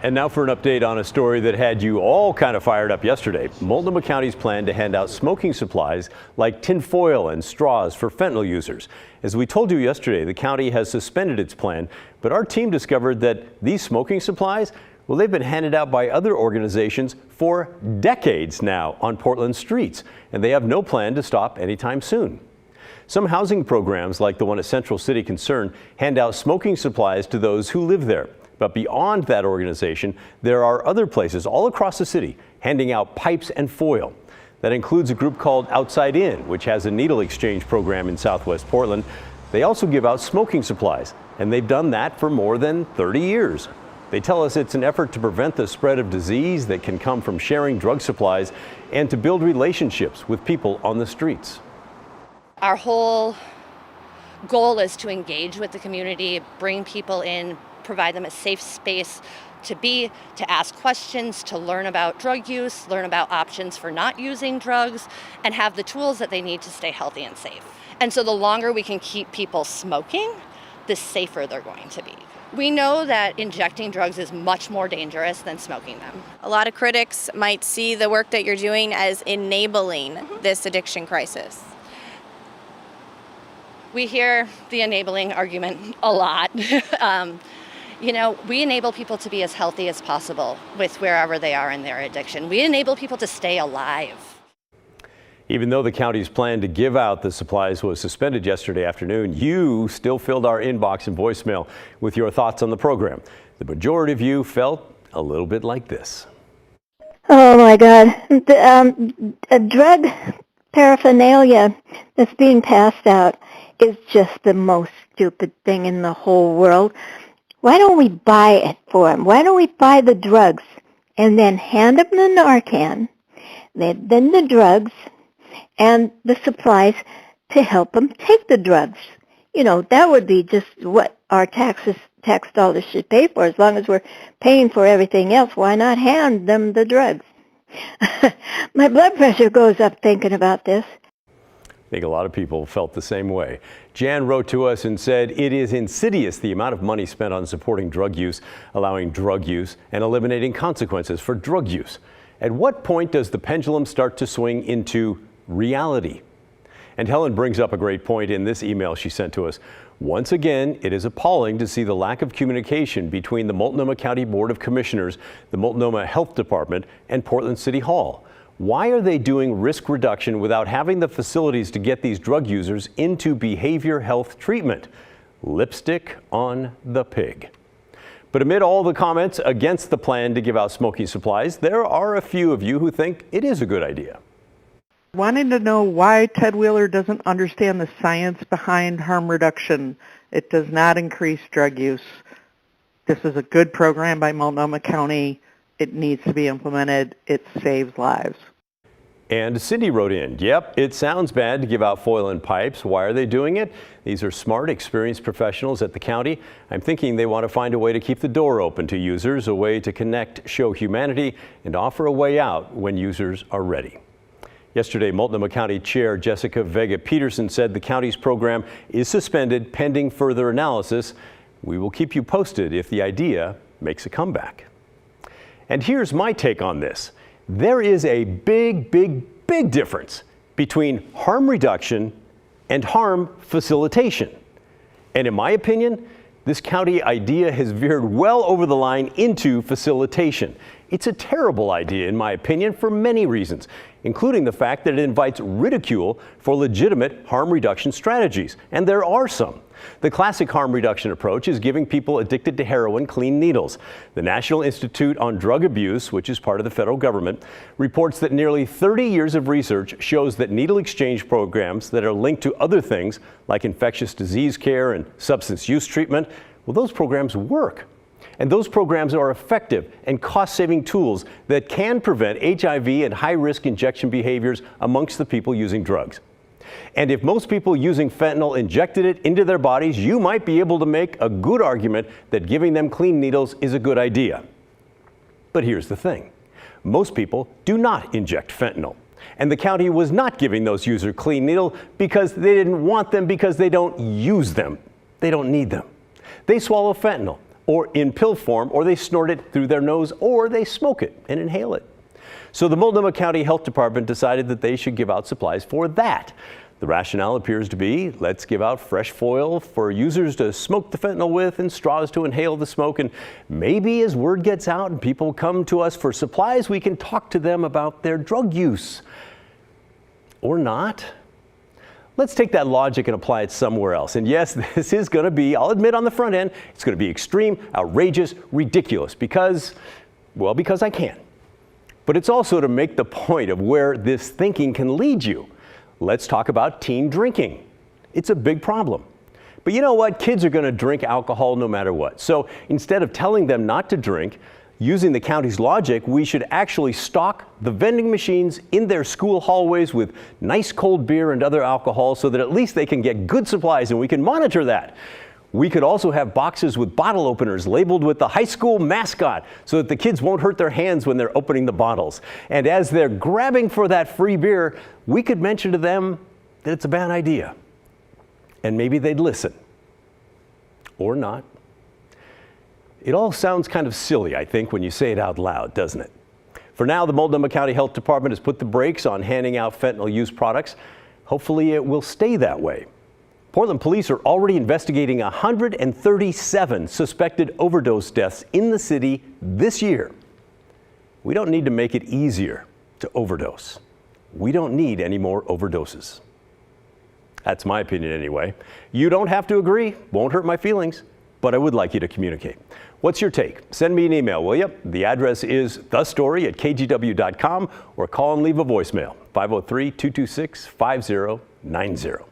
And now for an update on a story that had you all kind of fired up yesterday. Multnomah County's plan to hand out smoking supplies like tinfoil and straws for fentanyl users. As we told you yesterday, the county has suspended its plan, but our team discovered that these smoking supplies, well, they've been handed out by other organizations for decades now on Portland streets, and they have no plan to stop anytime soon. Some housing programs, like the one at Central City Concern, hand out smoking supplies to those who live there. But beyond that organization, there are other places all across the city handing out pipes and foil. That includes a group called Outside In, which has a needle exchange program in Southwest Portland. They also give out smoking supplies, and they've done that for more than 30 years. They tell us it's an effort to prevent the spread of disease that can come from sharing drug supplies and to build relationships with people on the streets. Our whole goal is to engage with the community, bring people in, provide them a safe space to ask questions, to learn about drug use, learn about options for not using drugs, and have the tools that they need to stay healthy and safe. And so the longer we can keep people smoking, the safer they're going to be. We know that injecting drugs is much more dangerous than smoking them. A lot of critics might see the work that you're doing as enabling this addiction crisis. We hear the enabling argument a lot. You know, we enable people to be as healthy as possible with wherever they are in their addiction. We enable people to stay alive. Even though the county's plan to give out the supplies was suspended yesterday afternoon, you still filled our inbox and voicemail with your thoughts on the program. The majority of you felt a little bit like this. Oh my God. The drug paraphernalia that's being passed out is just the most stupid thing in the whole world. Why don't we buy it for them? Why don't we buy the drugs and then hand them the Narcan, then the drugs and the supplies to help them take the drugs? You know, that would be just what our tax dollars should pay for. As long as we're paying for everything else, why not hand them the drugs? My blood pressure goes up thinking about this. I think a lot of people felt the same way. Jan wrote to us and said it is insidious the amount of money spent on supporting drug use, allowing drug use, and eliminating consequences for drug use. At what point does the pendulum start to swing into reality? And Helen brings up a great point in this email she sent to us. Once again, it is appalling to see the lack of communication between the Multnomah County Board of Commissioners, the Multnomah Health Department, and Portland City Hall. Why are they doing risk reduction without having the facilities to get these drug users into behavior health treatment? Lipstick on the pig. But amid all the comments against the plan to give out smoking supplies, there are a few of you who think it is a good idea. Wanting to know why Ted Wheeler doesn't understand the science behind harm reduction. It does not increase drug use. This is a good program by Multnomah County. It needs to be implemented. It saves lives. And Cindy wrote in, yep, it sounds bad to give out foil and pipes. Why are they doing it? These are smart, experienced professionals at the county. I'm thinking they want to find a way to keep the door open to users, a way to connect, show humanity, and offer a way out when users are ready. Yesterday, Multnomah County Chair Jessica Vega Peterson said the county's program is suspended pending further analysis. We will keep you posted if the idea makes a comeback. And here's my take on this. There is a big difference between harm reduction and harm facilitation. And in my opinion, this county idea has veered well over the line into facilitation. It's a terrible idea, in my opinion, for many reasons, including the fact that it invites ridicule for legitimate harm reduction strategies. And there are some. The classic harm reduction approach is giving people addicted to heroin clean needles. The National Institute on Drug Abuse, which is part of the federal government, reports that nearly 30 years of research shows that needle exchange programs that are linked to other things like infectious disease care and substance use treatment, well, those programs work. And those programs are effective and cost-saving tools that can prevent HIV and high-risk injection behaviors amongst the people using drugs. And if most people using fentanyl injected it into their bodies, you might be able to make a good argument that giving them clean needles is a good idea. But here's the thing. Most people do not inject fentanyl. And the county was not giving those users clean needle because they didn't want them, because they don't use them. They don't need them. They swallow fentanyl or in pill form, or they snort it through their nose, or they smoke it and inhale it. So the Multnomah County Health Department decided that they should give out supplies for that. The rationale appears to be, let's give out fresh foil for users to smoke the fentanyl with and straws to inhale the smoke. And maybe as word gets out and people come to us for supplies, we can talk to them about their drug use. Or not. Let's take that logic and apply it somewhere else. And yes, this is going to be, I'll admit on the front end, it's going to be extreme, outrageous, ridiculous because I can. But it's also to make the point of where this thinking can lead you. Let's talk about teen drinking. It's a big problem. But you know what? Kids are going to drink alcohol no matter what. So instead of telling them not to drink, using the county's logic, we should actually stock the vending machines in their school hallways with nice cold beer and other alcohol so that at least they can get good supplies and we can monitor that. We could also have boxes with bottle openers labeled with the high school mascot so that the kids won't hurt their hands when they're opening the bottles. And as they're grabbing for that free beer, we could mention to them that it's a bad idea. And maybe they'd listen. Or not. It all sounds kind of silly, I think, when you say it out loud, doesn't it? For now, the Multnomah County Health Department has put the brakes on handing out fentanyl-used products. Hopefully it will stay that way. Portland police are already investigating 137 suspected overdose deaths in the city this year. We don't need to make it easier to overdose. We don't need any more overdoses. That's my opinion anyway. You don't have to agree, won't hurt my feelings, but I would like you to communicate. What's your take? Send me an email, will you? The address is thestory@kgw.com or call and leave a voicemail, 503-226-5090.